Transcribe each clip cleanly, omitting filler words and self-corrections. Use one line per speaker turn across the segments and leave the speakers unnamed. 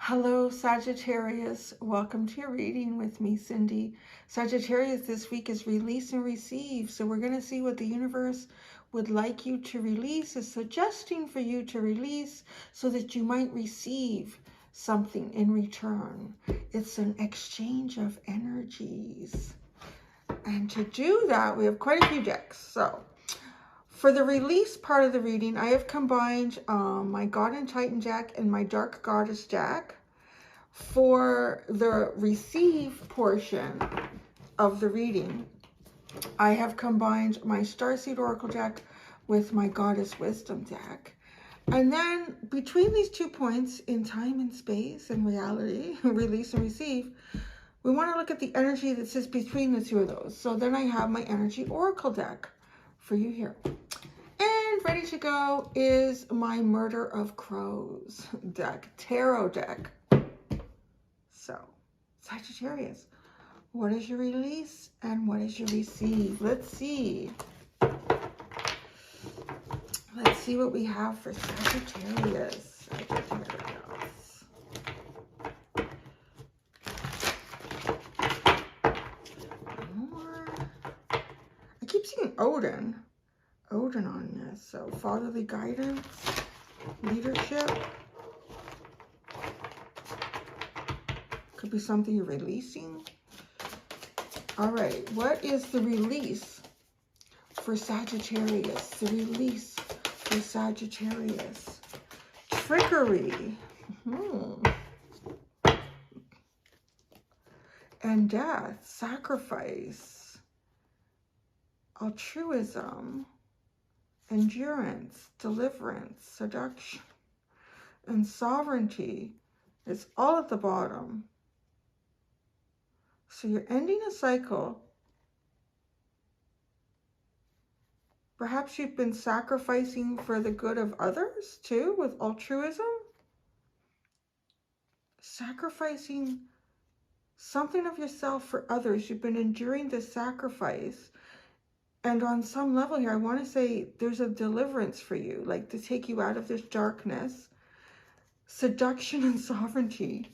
Hello, Sagittarius. Welcome to your reading with me, Cindy. Sagittarius, this week is release and receive. So we're going to see what the universe would like you to release, is suggesting for you to release so that you might receive something in return. It's an exchange of energies. And to do that, we have quite a few decks. So for the release part of the reading, I have combined my God and Titan deck and my Dark Goddess deck. For the receive portion of the reading, I have combined my Starseed Oracle deck with my Goddess Wisdom deck. And then between these 2 points in time and space and reality, release and receive, we want to look at the energy that sits between the 2 of those. So then I have my Energy Oracle deck for you here. And ready to go is my Murder of Crows deck, tarot deck. So, Sagittarius, what is your release and what is your receive? Let's see. Let's see what we have for Sagittarius. More. I keep seeing Odin on this. So, fatherly guidance, leadership. Could be something you're releasing. All right, what is the release for Sagittarius? The release for Sagittarius. Trickery. And death. Sacrifice. Altruism. Endurance. Deliverance. Seduction. And sovereignty. It's all at the bottom. So you're ending a cycle. Perhaps you've been sacrificing for the good of others too, with altruism. Sacrificing something of yourself for others. You've been enduring this sacrifice. And on some level here, I want to say there's a deliverance for you, like to take you out of this darkness. Seduction and sovereignty.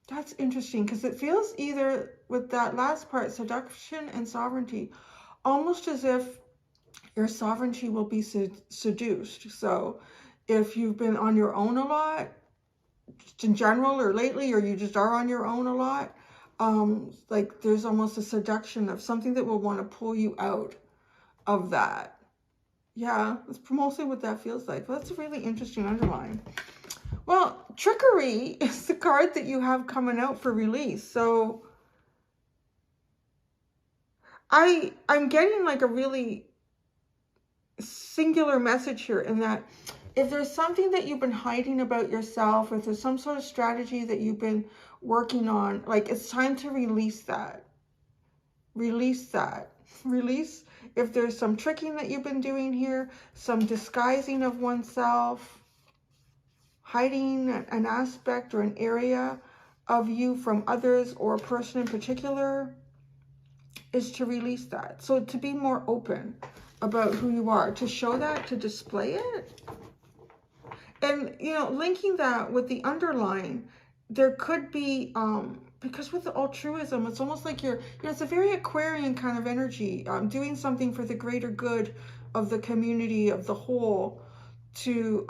That's interesting because it feels either with that last part, seduction and sovereignty, almost as if your sovereignty will be seduced. So if you've been on your own a lot, just in general or lately, or you just are on your own a lot, like there's almost a seduction of something that will want to pull you out of that. Yeah, that's mostly what that feels like. Well, that's a really interesting underline. Well, trickery is the card that you have coming out for release. So I'm getting like a really singular message here in that if there's something that you've been hiding about yourself, if there's some sort of strategy that you've been working on, like it's time to release that. Release that. Release if there's some tricking that you've been doing here, some disguising of oneself, hiding an aspect or an area of you from others or a person in particular, is to release that. So to be more open about who you are, to show that, to display it. And, you know, linking that with the underline, there could be, because with the altruism, it's almost like you're, you know, it's a very Aquarian kind of energy, doing something for the greater good of the community, of the whole, to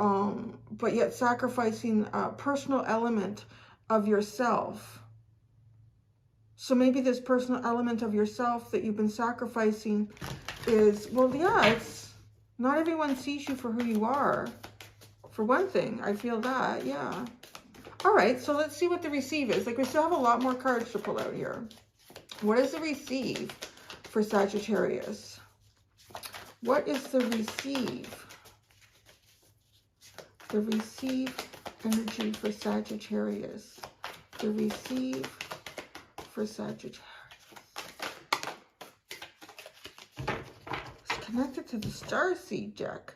but yet sacrificing a personal element of yourself. So maybe this personal element of yourself that you've been sacrificing is, well, yeah, it's not everyone sees you for who you are. For one thing, I feel that, yeah. All right, so let's see what the receive is. Like, we still have a lot more cards to pull out here. What is the receive for Sagittarius? What is the receive? The receive energy for Sagittarius. The receive for Sagittarius. It's connected to the Starseed deck.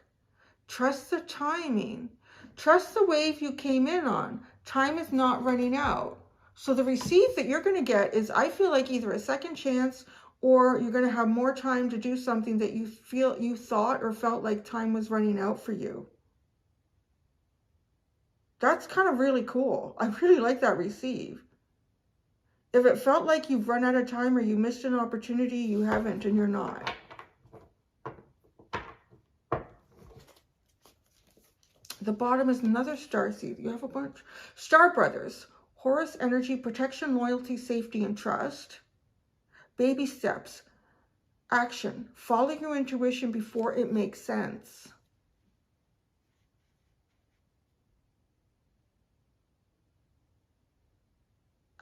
Trust the timing. Trust the wave you came in on. Time is not running out. So the receive that you're going to get is, I feel like, either a second chance or you're going to have more time to do something that you feel you thought or felt like time was running out for you. That's kind of really cool. I really like that receive. If it felt like you've run out of time or you missed an opportunity, you haven't, and you're not. The bottom is another star seed. You have a bunch. Star Brothers. Horus energy, protection, loyalty, safety, and trust. Baby steps. Action. Follow your intuition before it makes sense.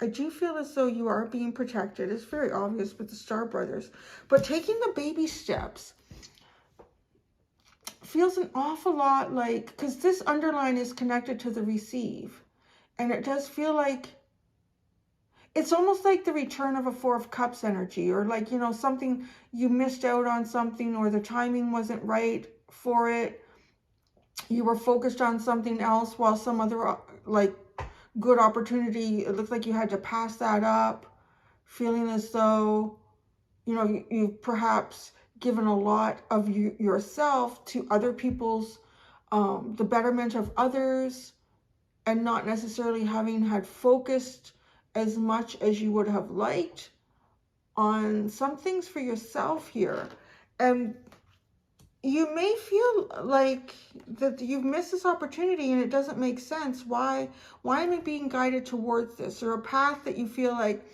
I do feel as though you are being protected. It's very obvious with the Star Brothers. But taking the baby steps feels an awful lot like, because this underline is connected to the receive. And it does feel like, it's almost like the return of a Four of Cups energy, or like, you know, something, you missed out on something, or the timing wasn't right for it. You were focused on something else while some other, like, good opportunity, it looks like you had to pass that up, feeling as though, you know, you've perhaps given a lot of yourself to other people's, the betterment of others, and not necessarily having had focused as much as you would have liked on some things for yourself here. And you may feel like that you've missed this opportunity and it doesn't make sense. Why am I being guided towards this? Or a path that you feel like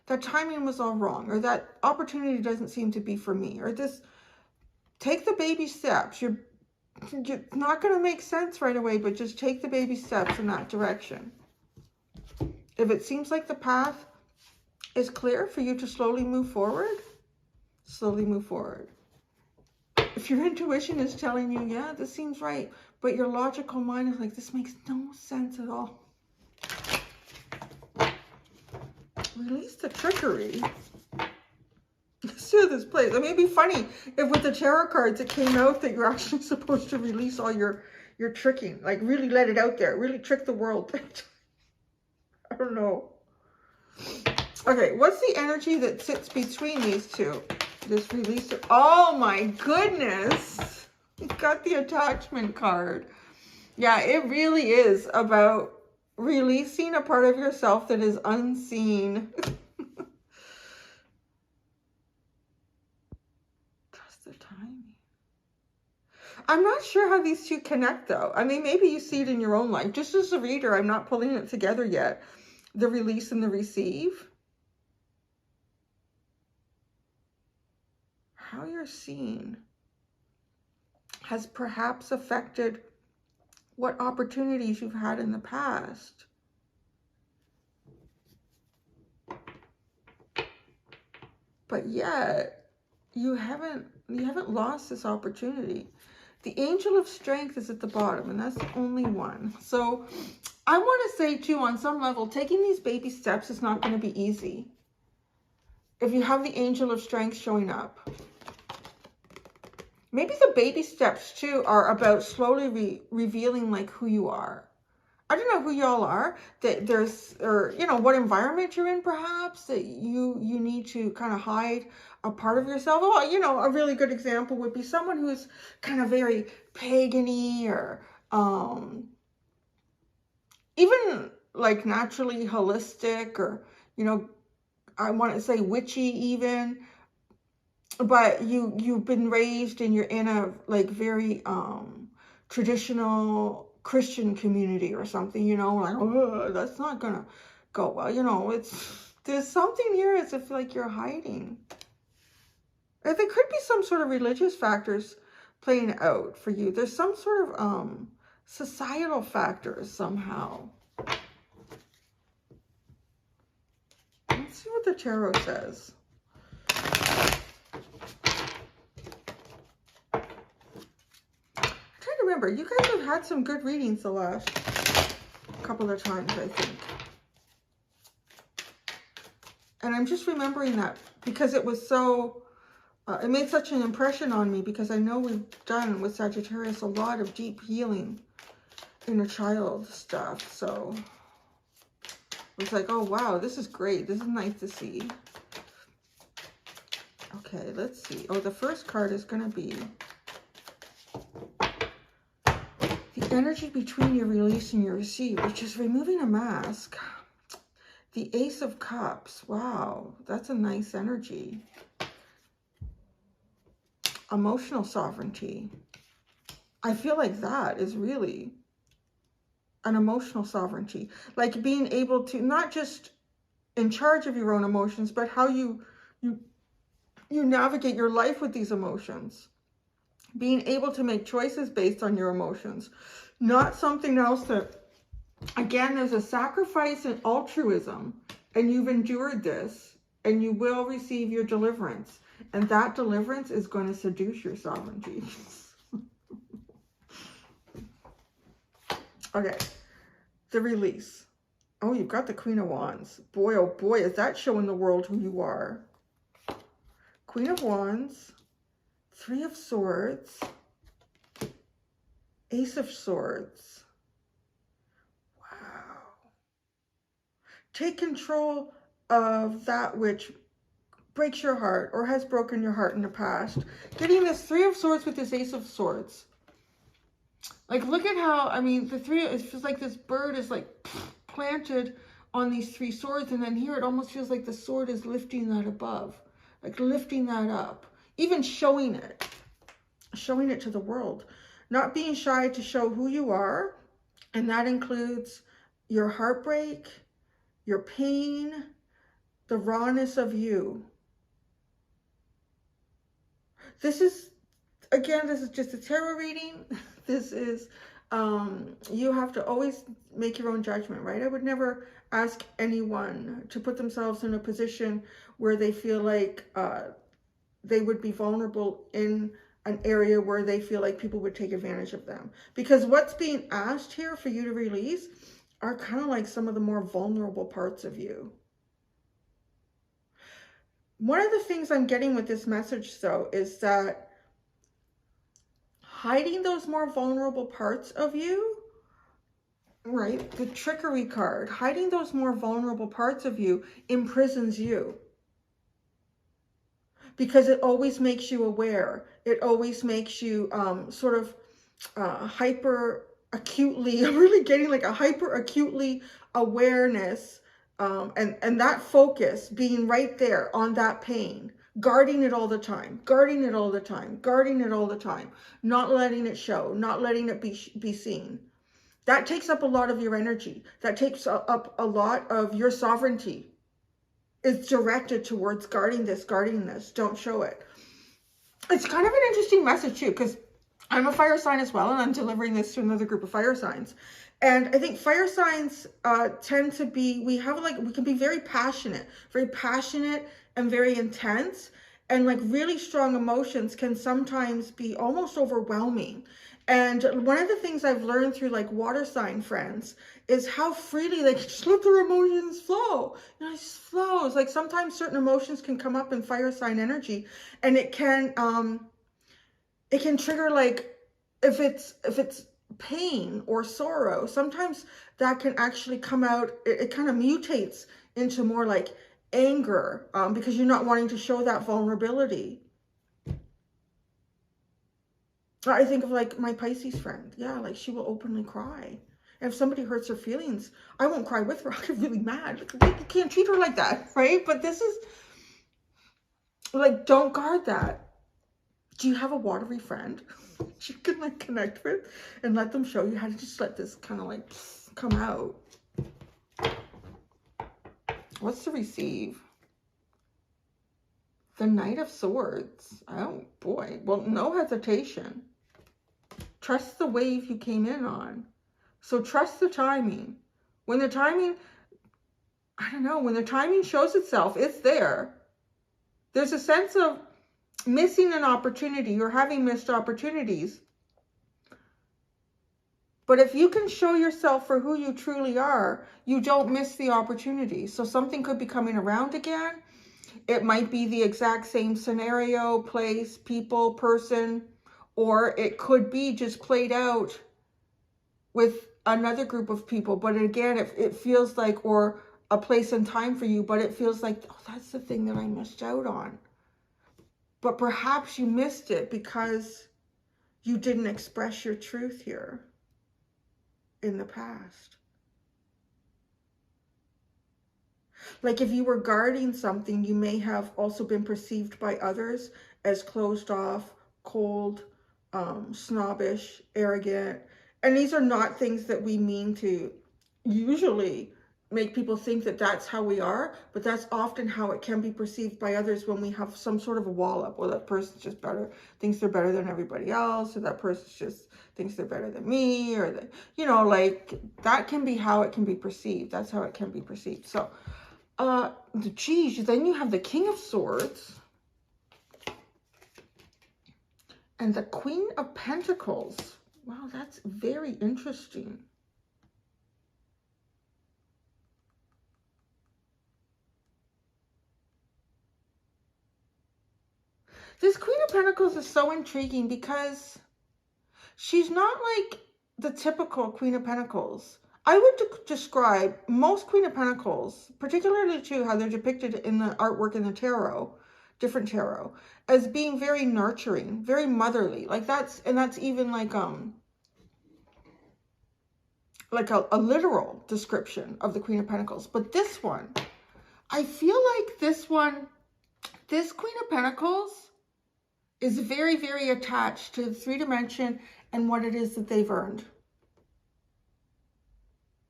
that timing was all wrong, or that opportunity doesn't seem to be for me, or this, take the baby steps. You're not going to make sense right away, but just take the baby steps in that direction. If it seems like the path is clear for you to slowly move forward, slowly move forward. If your intuition is telling you, yeah, this seems right, but your logical mind is like, this makes no sense at all. Release the trickery. Let's see how this plays. I mean, it'd be funny if with the tarot cards it came out that you're actually supposed to release all your tricking. Like, really let it out there. Really trick the world. I don't know. Okay, what's the energy that sits between these two? This release. Oh my goodness. You got the attachment card. Yeah, it really is about releasing a part of yourself that is unseen. Trust the timing. I'm not sure how these two connect though. I mean, maybe you see it in your own life. Just as a reader, I'm not pulling it together yet. The release and the receive. How you're seen has perhaps affected what opportunities you've had in the past. But yet, you haven't lost this opportunity. The Angel of Strength is at the bottom, and that's the only one. So I want to say too, on some level, taking these baby steps is not going to be easy. If you have the Angel of Strength showing up. Maybe the baby steps too are about slowly revealing like who you are. I don't know who y'all are, that there's, or, you know, what environment you're in perhaps, that you need to kind of hide a part of yourself. Well, you know, a really good example would be someone who's kind of very pagan-y, or even like naturally holistic, or, you know, I want to say witchy even. But you've been raised and you're in a like very traditional Christian community or something, you know, like, oh, that's not gonna go well, you know. There's something here as if like you're hiding. There could be some sort of religious factors playing out for you. There's some sort of societal factors somehow. Let's see what the tarot says. Remember, you guys have had some good readings the last couple of times, I think. And I'm just remembering that because it was so, it made such an impression on me, because I know we've done with Sagittarius a lot of deep healing inner child stuff. So it's like, oh wow, this is great. This is nice to see. Okay, let's see. Oh, the first card is going to be the energy between your release and your receive, which is removing a mask. The Ace of Cups. Wow, that's a nice energy. Emotional sovereignty. I feel like that is really an emotional sovereignty. Like being able to not just in charge of your own emotions, but how you navigate your life with these emotions. Being able to make choices based on your emotions. Not something else that, again, there's a sacrifice and altruism, and you've endured this, and you will receive your deliverance. And that deliverance is going to seduce your sovereignty. Okay, the release. Oh, you've got the Queen of Wands. Boy, oh boy, is that showing the world who you are. Queen of Wands, Three of Swords, Ace of Swords. Wow. Take control of that which breaks your heart or has broken your heart in the past. Getting this Three of Swords with this Ace of Swords. Like, look at how, I mean, the three, it feels like this bird is like planted on these three swords. And then here it almost feels like the sword is lifting that above, like lifting that up, even showing it to the world. Not being shy to show who you are. And that includes your heartbreak, your pain, the rawness of you. This is, again, this is just a tarot reading. This is, you have to always make your own judgment, right? I would never ask anyone to put themselves in a position where they feel like they would be vulnerable in an area where they feel like people would take advantage of them. Because what's being asked here for you to release are kind of like some of the more vulnerable parts of you. One of the things I'm getting with this message, though, is that hiding those more vulnerable parts of you, right? The trickery card, hiding those more vulnerable parts of you imprisons you. Because it always makes you aware. It always makes you sort of hyper acutely, I'm really getting like a hyper acutely awareness. And that focus being right there on that pain, guarding it all the time, guarding it all the time, guarding it all the time, not letting it show, not letting it be seen. That takes up a lot of your energy. That takes up a lot of your sovereignty. It's directed towards guarding this, don't show it. It's kind of an interesting message too, because I'm a fire sign as well, and I'm delivering this to another group of fire signs. And I think fire signs tend to be, we can be very passionate and very intense. And like really strong emotions can sometimes be almost overwhelming. And one of the things I've learned through like water sign friends is how freely they can just let their emotions flow. You know, it just flows. Like sometimes certain emotions can come up in fire sign energy, and it can trigger, like if it's pain or sorrow, sometimes that can actually come out, it kind of mutates into more like anger, because you're not wanting to show that vulnerability. I think of like my Pisces friend. Yeah, like she will openly cry. And if somebody hurts her feelings, I won't cry with her. I'll get really mad. Like, you can't treat her like that, right? But this is like, don't guard that. Do you have a watery friend you can like connect with and let them show you how to just let this kind of like come out? What's to receive? The Knight of Swords. Oh boy. Well, no hesitation. Trust the wave you came in on. So trust the timing. When the timing, I don't know, when the timing shows itself, it's there. There's a sense of missing an opportunity or having missed opportunities. But if you can show yourself for who you truly are, you don't miss the opportunity. So something could be coming around again. It might be the exact same scenario, place, people, person, or it could be just played out with another group of people. But again, it feels like, or a place and time for you, but it feels like, oh, that's the thing that I missed out on. But perhaps you missed it because you didn't express your truth here. in the past. Like if you were guarding something, you may have also been perceived by others as closed off, cold, snobbish, arrogant. And these are not things that we mean to usually make people think that that's how we are, but that's often how it can be perceived by others when we have some sort of a wall up, or that person's just better, thinks they're better than everybody else, or that person just thinks they're better than me, or that, you know, like that can be how it can be perceived. That's how it can be perceived. So, geez, then you have the King of Swords and the Queen of Pentacles. Wow, that's very interesting. This Queen of Pentacles is so intriguing because she's not like the typical Queen of Pentacles. I would describe most Queen of Pentacles, particularly too how they're depicted in the artwork in the tarot, different tarot, as being very nurturing, very motherly. Like that's even like a literal description of the Queen of Pentacles. But this one, I feel like this Queen of Pentacles is very, very attached to the 3-dimension and what it is that they've earned.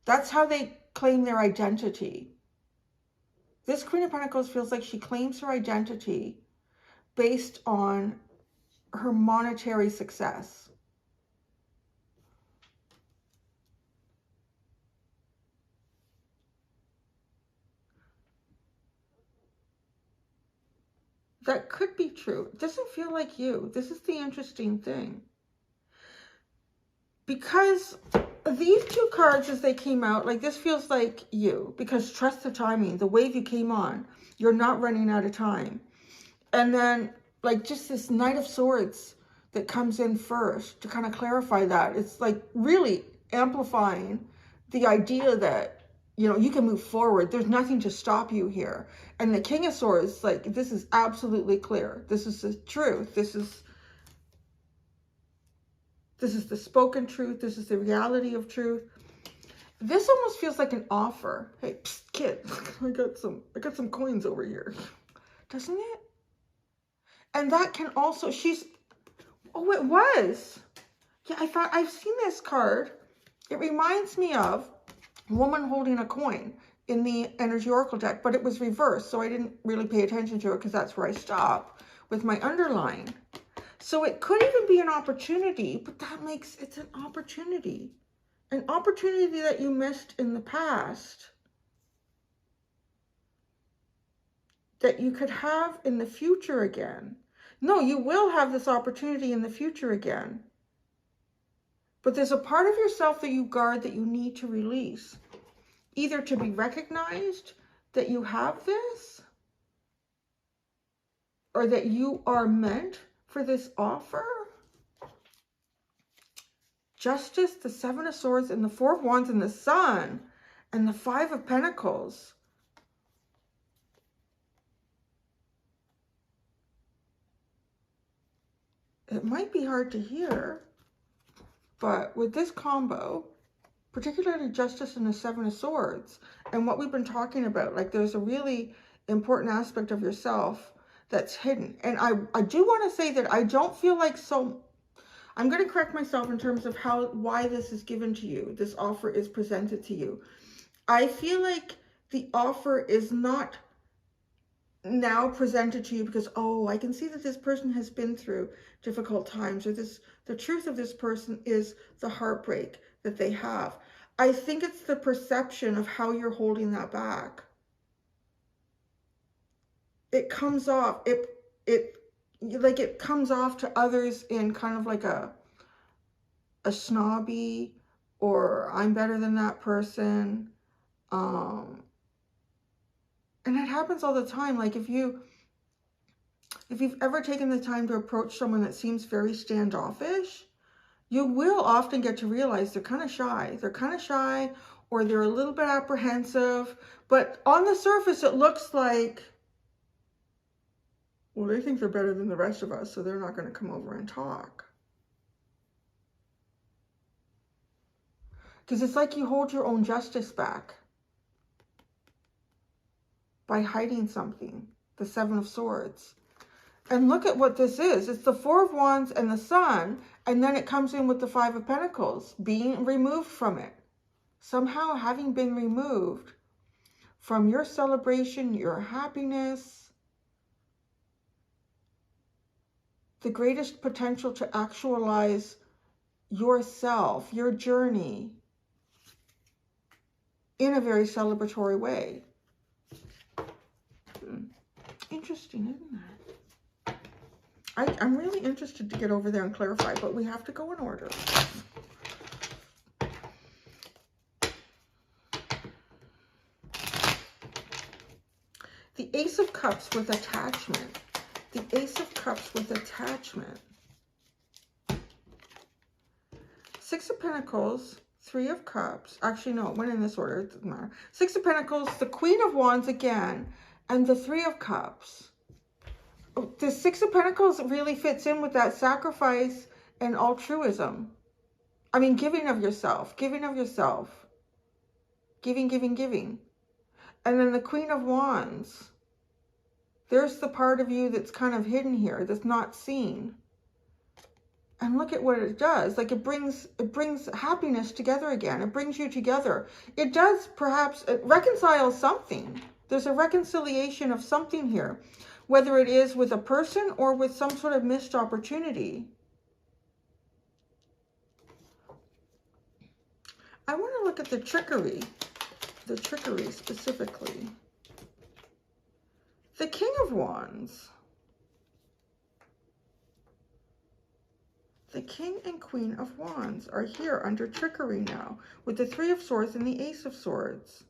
That's how they claim their identity. This Queen of Pentacles feels like she claims her identity based on her monetary success. That could be true. It doesn't feel like you. This is the interesting thing. Because these two cards as they came out, like this feels like you. Because trust the timing. The wave you came on. You're not running out of time. And then like just this Knight of Swords that comes in first to kind of clarify that. It's like really amplifying the idea that, you know, you can move forward. There's nothing to stop you here. And the King of Swords, like, this is absolutely clear. This is the truth. This is the spoken truth. This is the reality of truth. This almost feels like an offer. Hey, psst, kid, I got some coins over here. Doesn't it? And that can also, oh, it was. Yeah, I thought I've seen this card. It reminds me of a woman holding a coin in the Energy Oracle deck, but it was reversed, so I didn't really pay attention to it because that's where I stop with my underline. So it could even be an opportunity, but it's an opportunity that you missed in the past that you could have in the future again. No, you will have this opportunity in the future again. But there's a part of yourself that you guard that you need to release. Either to be recognized that you have this, or that you are meant for this offer. Justice, the 7 of Swords, and the 4 of Wands, and the Sun, and the 5 of Pentacles. It might be hard to hear, but with this combo, particularly Justice and the 7 of Swords, and what we've been talking about, like there's a really important aspect of yourself that's hidden. And I do want to say that I don't feel like I'm going to correct myself in terms of why this is given to you. This offer is presented to you. I feel like the offer is not now presented to you because, oh, I can see that this person has been through difficult times, or the truth of this person is the heartbreak that they have. I think it's the perception of how you're holding that back. It comes off, it comes off to others in kind of like a snobby, or I'm better than that person. And it happens all the time. Like if you've ever taken the time to approach someone that seems very standoffish, you will often get to realize they're kind of shy. They're kind of shy, or they're a little bit apprehensive. But on the surface, it looks like, well, they think they're better than the rest of us, so they're not going to come over and talk. Because it's like you hold your own justice back by hiding something. The Seven of Swords. And look at what this is. It's the Four of Wands and the Sun. And then it comes in with the Five of Pentacles. Being removed from it. Somehow having been removed from your celebration, your happiness. The greatest potential to actualize yourself, your journey. In a very celebratory way. Interesting, isn't it? I'm really interested to get over there and clarify, but we have to go in order. The Ace of Cups with attachment. The Ace of Cups with attachment. Six of Pentacles, Three of Cups. Actually, no, it went in this order. It doesn't matter. Six of Pentacles, the Queen of Wands again, and the Three of Cups. The Six of Pentacles really fits in with that sacrifice and altruism. I mean, giving of yourself. Giving of yourself. Giving, giving, giving. And then the Queen of Wands. There's the part of you that's kind of hidden here, that's not seen. And look at what it does. Like it brings happiness together again. It brings you together. It does perhaps reconcile something. There's a reconciliation of something here. Whether it is with a person or with some sort of missed opportunity. I want to look at the trickery. The trickery specifically. The King of Wands. The King and Queen of Wands are here under trickery now. With the Three of Swords and the Ace of Swords.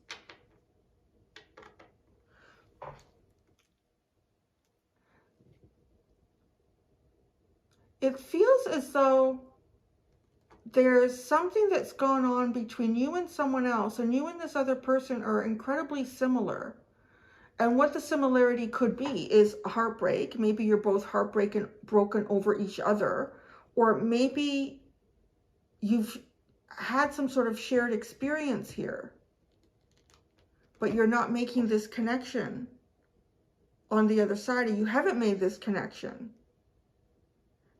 It feels as though there's something that's gone on between you and someone else, and you and this other person are incredibly similar. And what the similarity could be is heartbreak. Maybe you're both heartbroken over each other, or maybe you've had some sort of shared experience here, but you're not making this connection on the other side, or you haven't made this connection.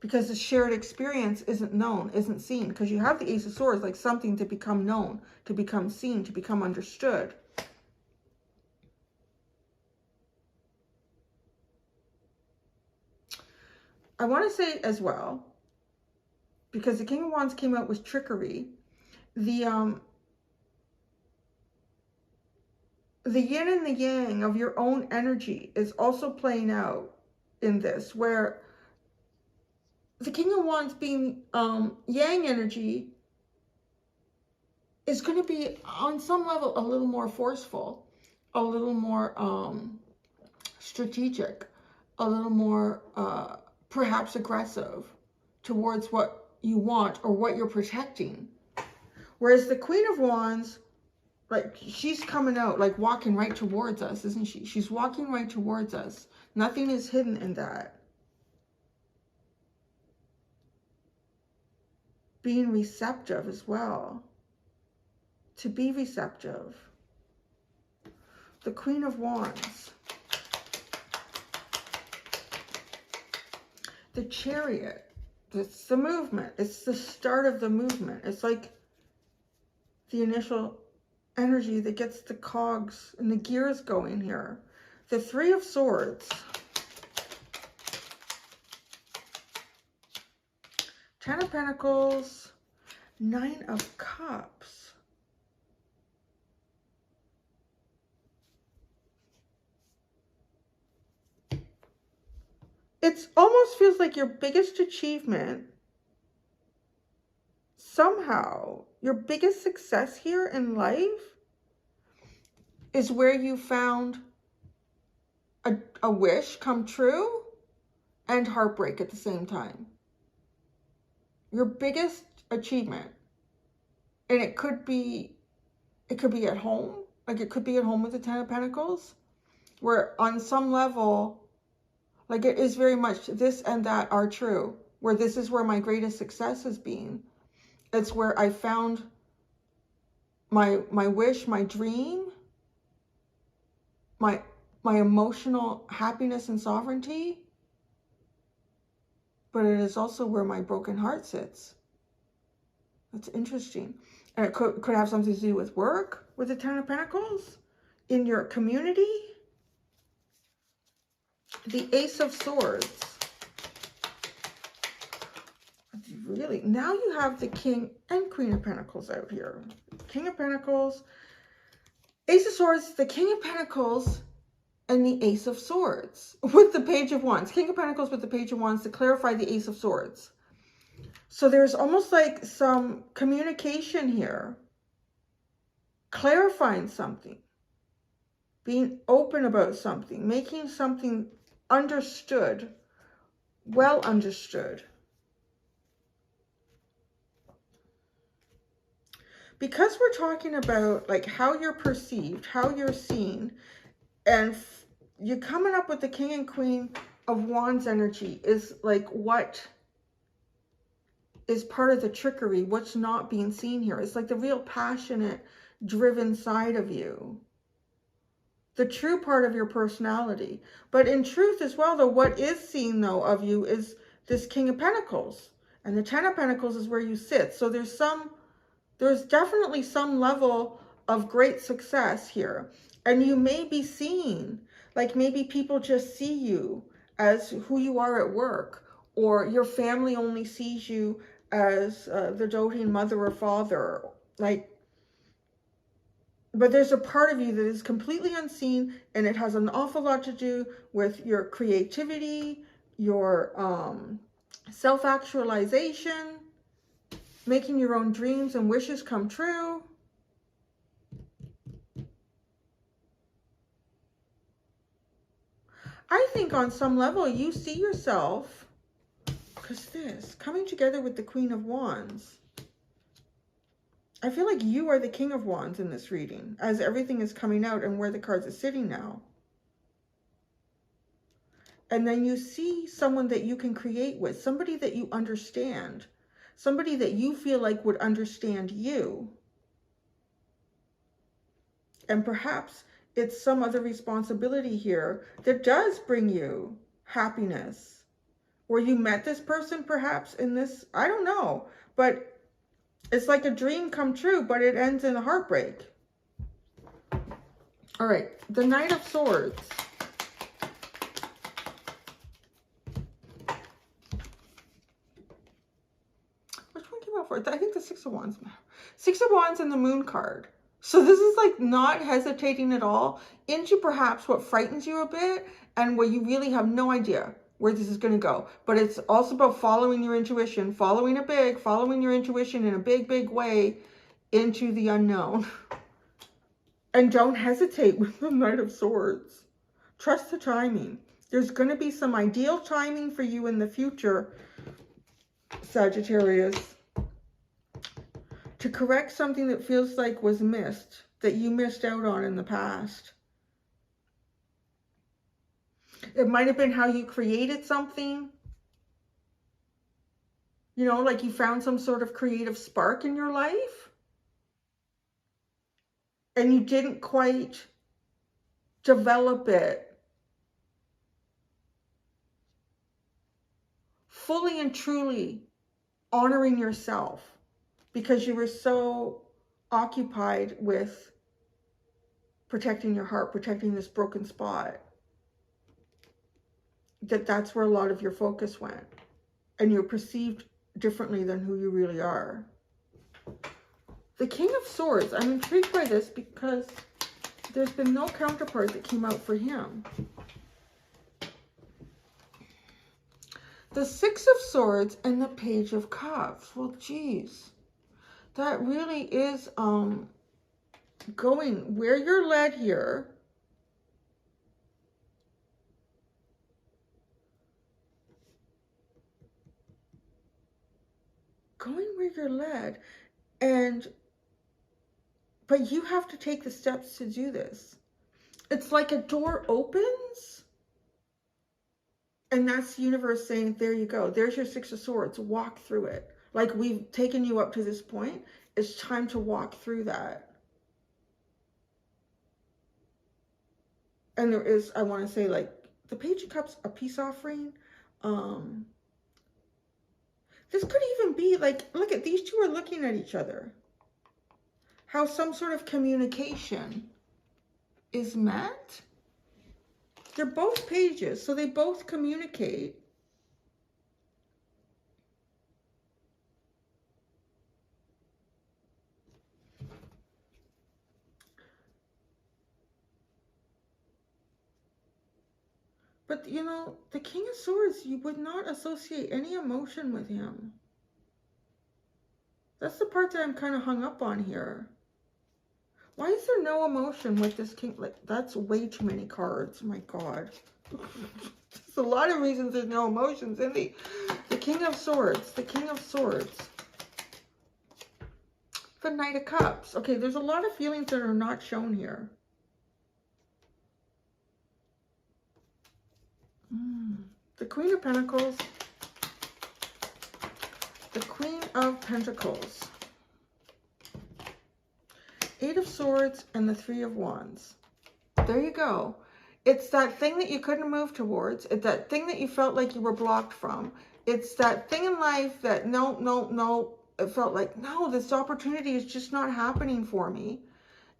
Because the shared experience isn't known, isn't seen. Because you have the Ace of Swords, like something to become known, to become seen, to become understood. I want to say as well, because the King of Wands came out with trickery, the yin and the yang of your own energy is also playing out in this, where the King of Wands being yang energy is going to be on some level a little more forceful, a little more strategic, a little more perhaps aggressive towards what you want or what you're protecting. Whereas the Queen of Wands, like she's coming out, like walking right towards us, isn't she? She's walking right towards us. Nothing is hidden in that. Being receptive as well. To be receptive. The Queen of Wands. The Chariot. It's the movement. It's the start of the movement. It's like the initial energy that gets the cogs and the gears going here. The Three of Swords. Ten of Pentacles, Nine of Cups. It almost feels like your biggest achievement, somehow, your biggest success here in life is where you found a wish come true and heartbreak at the same time. Your biggest achievement. And it could be at home. Like it could be at home with the Ten of Pentacles. Where on some level, like it is very much this and that are true. Where this is where my greatest success has been. It's where I found my wish, my dream, my emotional happiness and sovereignty, but it is also where my broken heart sits. That's interesting. And it could have something to do with work, with the Ten of Pentacles, in your community. The Ace of Swords. Really, now you have the King and Queen of Pentacles out here. King of Pentacles, Ace of Swords, the King of Pentacles, and the Ace of Swords with the Page of Wands. King of Pentacles with the Page of Wands to clarify the Ace of Swords. So there's almost like some communication here, clarifying something, being open about something, making something understood, well understood. Because we're talking about like how you're perceived, how you're seen, and you're coming up with the King and Queen of Wands energy is like what is part of the trickery, what's not being seen here. It's like the real passionate, driven side of you. The true part of your personality. But in truth as well, though, what is seen, though, of you is this King of Pentacles. And the Ten of Pentacles is where you sit. So there's definitely some level of great success here. And you may be seen, like maybe people just see you as who you are at work, or your family only sees you as the doting mother or father. Like, but there's a part of you that is completely unseen, and it has an awful lot to do with your creativity, your self-actualization, making your own dreams and wishes come true. I think on some level you see yourself, because this, coming together with the Queen of Wands, I feel like you are the King of Wands in this reading, as everything is coming out and where the cards are sitting now. And then you see someone that you can create with, somebody that you understand, somebody that you feel like would understand you. And perhaps it's some other responsibility here that does bring you happiness. Or you met this person perhaps in this, I don't know, but it's like a dream come true, but it ends in a heartbreak. All right, the Knight of Swords. Which one came out for? I think the Six of Wands. Six of Wands and the Moon card. So this is like not hesitating at all into perhaps what frightens you a bit and where you really have no idea where this is going to go. But it's also about following your intuition, following your intuition in a big, big way into the unknown. And don't hesitate with the Knight of Swords. Trust the timing. There's going to be some ideal timing for you in the future, Sagittarius, to correct something that feels like was missed, that you missed out on in the past. It might have been how you created something. You know, like you found some sort of creative spark in your life and you didn't quite develop it fully and truly, honoring yourself because you were so occupied with protecting your heart, protecting this broken spot, that's where a lot of your focus went, and you're perceived differently than who you really are. The King of Swords, I'm intrigued by this because there's been no counterpart that came out for him. The Six of Swords and the Page of Cups. Well, geez, that really is going where you're led here. Going where you're led, but you have to take the steps to do this. It's like a door opens, and that's the universe saying, there you go. There's your Six of Swords. Walk through it. Like, we've taken you up to this point. It's time to walk through that. And there is, I want to say, like, the Page of Cups, a peace offering. This could even be like, look at these two are looking at each other. How some sort of communication is met. They're both pages, so they both communicate. But, you know, the King of Swords, you would not associate any emotion with him. That's the part that I'm kind of hung up on here. Why is there no emotion with this King? Like, that's way too many cards. My God. There's a lot of reasons there's no emotions in the King of Swords. The King of Swords. The Knight of Cups. Okay, there's a lot of feelings that are not shown here. The Queen of Pentacles. The Queen of Pentacles. Eight of Swords and the Three of Wands. There you go. It's that thing that you couldn't move towards. It's that thing that you felt like you were blocked from. It's that thing in life that no. It felt like, no, this opportunity is just not happening for me.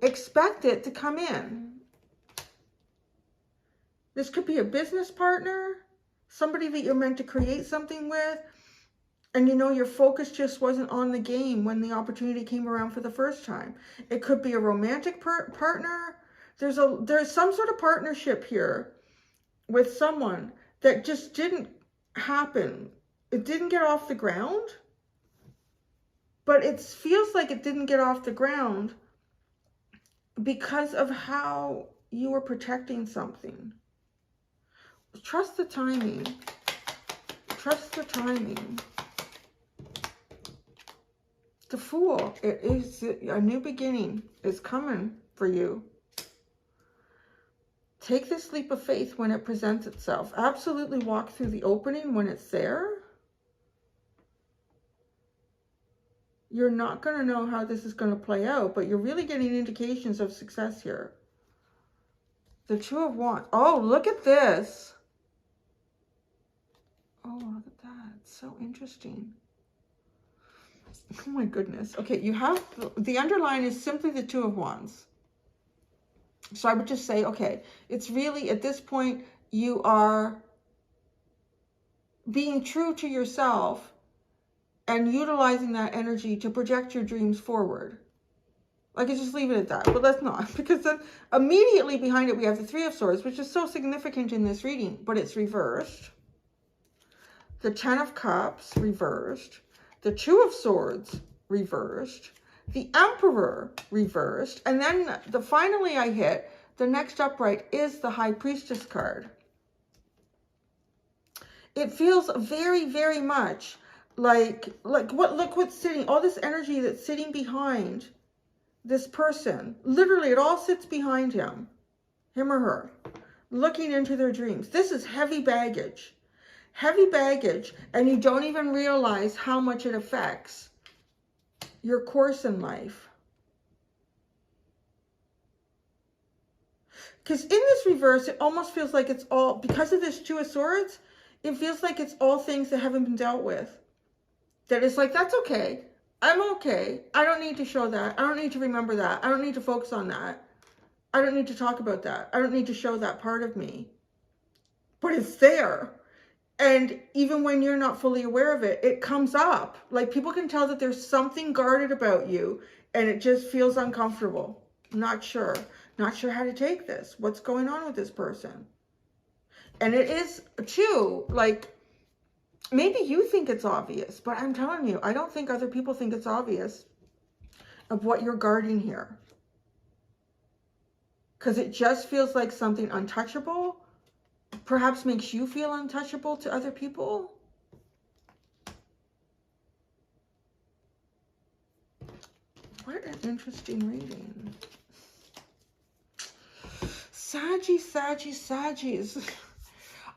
Expect it to come in. This could be a business partner, somebody that you're meant to create something with, and you know your focus just wasn't on the game when the opportunity came around for the first time. It could be a romantic partner. There's some sort of partnership here with someone that just didn't happen. It didn't get off the ground, but it feels like it didn't get off the ground because of how you were protecting something. Trust the timing. Trust the timing. The Fool. It is a new beginning is coming for you. Take this leap of faith when it presents itself. Absolutely walk through the opening when it's there. You're not going to know how this is going to play out, but you're really getting indications of success here. The Two of Wands. Oh, look at this. Oh, look at that. It's so interesting. Oh my goodness. Okay, you have the underline is simply the Two of Wands. So I would just say, okay, it's really at this point you are being true to yourself and utilizing that energy to project your dreams forward. I could just leave it at that, but let's not, because then immediately behind it we have the Three of Swords, which is so significant in this reading, but it's reversed. The Ten of Cups, reversed. The Two of Swords, reversed. The Emperor, reversed. And then finally I hit, the next upright is the High Priestess card. It feels very, very much like look what's sitting, all this energy that's sitting behind this person. Literally, it all sits behind him or her, looking into their dreams. This is heavy baggage. Heavy baggage, and you don't even realize how much it affects your course in life. Because in this reverse, it almost feels like it's all, because of this Two of Swords, it feels like it's all things that haven't been dealt with. That it's like, that's okay. I'm okay. I don't need to show that. I don't need to remember that. I don't need to focus on that. I don't need to talk about that. I don't need to show that part of me. But it's there. And even when you're not fully aware of it, it comes up. Like, people can tell that there's something guarded about you and it just feels uncomfortable. Not sure. Not sure how to take this. What's going on with this person? And it is too, like, maybe you think it's obvious, but I'm telling you, I don't think other people think it's obvious of what you're guarding here. Because it just feels like something untouchable. Perhaps makes you feel untouchable to other people. What an interesting reading. Saggies.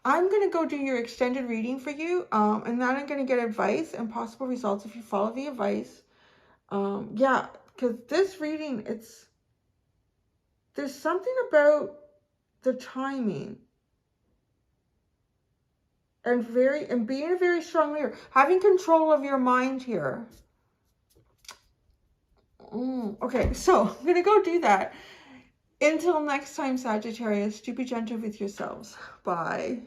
I'm going to go do your extended reading for you. And then I'm going to get advice and possible results if you follow the advice. Yeah, because this reading, there's something about the timing. And being a very strong leader, having control of your mind here. Okay, so I'm going to go do that. Until next time, Sagittarius, do be gentle with yourselves. Bye.